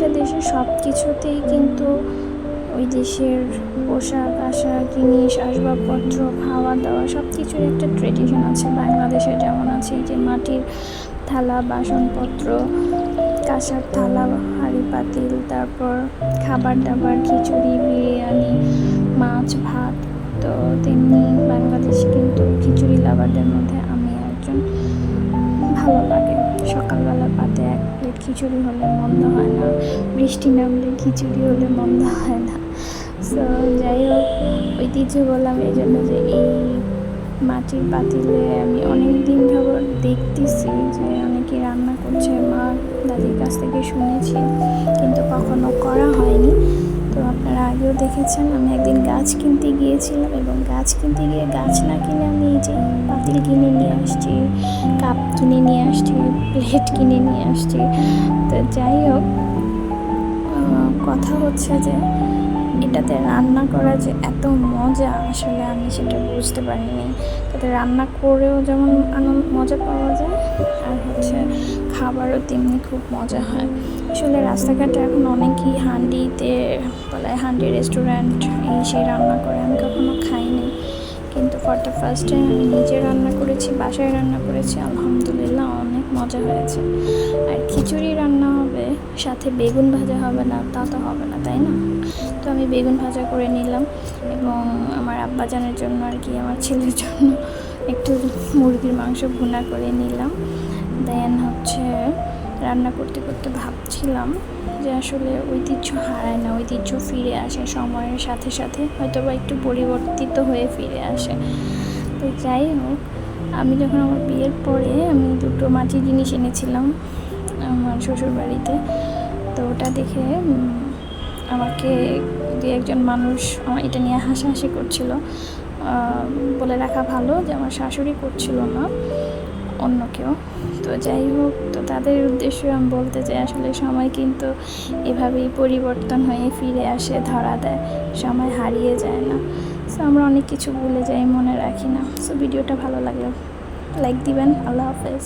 একটা দেশের সব কিছুতেই কিন্তু ওই দেশের পোশাক আশাক জিনিস আসবাবপত্র খাওয়া দাওয়া সব কিছুর একটা ট্রেডিশন আছে। বাংলাদেশে যেমন আছে এই যে মাটির থালা বাসনপত্র, কাঁসার থালা হাঁড়ি পাতিল, তারপর খাবার দাবার খিচুড়ি বিরিয়ানি মাছ ভাত। তো তেমনি বাংলাদেশে কিন্তু খিচুড়ি লাভারদের মধ্যে আমি একজন। ভালো লাগে সকালবেলা পাতে এক প্লেট খিচুড়ি হলে মন্দ হয় না, বৃষ্টি নামলে খিচুড়ি হলে মন্দ হয় না। সো যাই হোক, ঐতিহ্য বললাম এই জন্য যে এই মাটির পাতিলে আমি অনেক দিন যাবৎ দেখতেছি যে অনেকে রান্না করছে, মা দাদির কাছ থেকে শুনেছি, কিন্তু কখনো করা হয়নি। তো আপনারা আগেও দেখেছেন আমি একদিন গাছ কিনতে গিয়েছিলাম, এবং গাছ কিনতে গিয়ে গাছ না কিনে আমি এই যে পাতিল কিনে নিয়ে আসছি, কাপ কিনে নিয়ে আসছি, প্লেট কিনে নিয়ে আসছি। তো যাই হোক, কথা হচ্ছে যে এটাতে রান্না করা যে এত মজা, আসলে আমি সেটা বুঝতে পারিনি। তাতে রান্না করেও যেমন মজা পাওয়া যায়, আর হচ্ছে খাবারও তেমনি খুব মজা হয়। আসলে রাস্তাঘাটে এখন অনেকেই হান্ডিতে বলে হান্ডি রেস্টুরেন্ট এই সেই রান্না করে, আমি কখনো খাইনি, কিন্তু ফর দ্য ফার্স্ট টাইম আমি নিজে রান্না করেছি, বাসায় রান্না করেছি, আলহামদুলিল্লাহ অনেক মজা হয়েছে। আর খিচুড়ি রান্না হবে সাথে বেগুন ভাজা হবে না তা তো হবে না, তাই না? তো আমি বেগুন ভাজা করে নিলাম, এবং আমার আব্বাজানের জন্য আর কি আমার ছেলের জন্য একটু মুরগির মাংস ভুনা করে নিলাম। দেন হচ্ছে রান্না করতে করতে ভাবছিলাম যে আসলে ঐতিহ্য হারায় না, ঐতিহ্য ফিরে আসে সময়ের সাথে সাথে, হয়তো বা একটু পরিবর্তিত হয়ে ফিরে আসে। তো যাই হোক, আমি যখন আমার বিয়ের পরে আমি দুটো মাটির জিনিস এনেছিলাম আমার শ্বশুর বাড়িতে। তো ওটা দেখে আমাকে দু একজন মানুষ এটা নিয়ে হাসাহাসি করছিল, বলে রাখা ভালো যে আমার শাশুড়ি করছিল না, অন্য কেউ। তো যাই হোক, তো তাদের উদ্দেশ্যে আমি বলতে চাই আসলে সময় কিন্তু এভাবেই পরিবর্তন হয়ে ফিরে আসে, ধরা দেয়, সময় হারিয়ে যায় না। সো আমরা অনেক কিছু ভুলে যাই, মনে রাখি না। সো ভিডিওটা ভালো লাগলে লাইক দিবেন। আল্লাহ হাফেজ।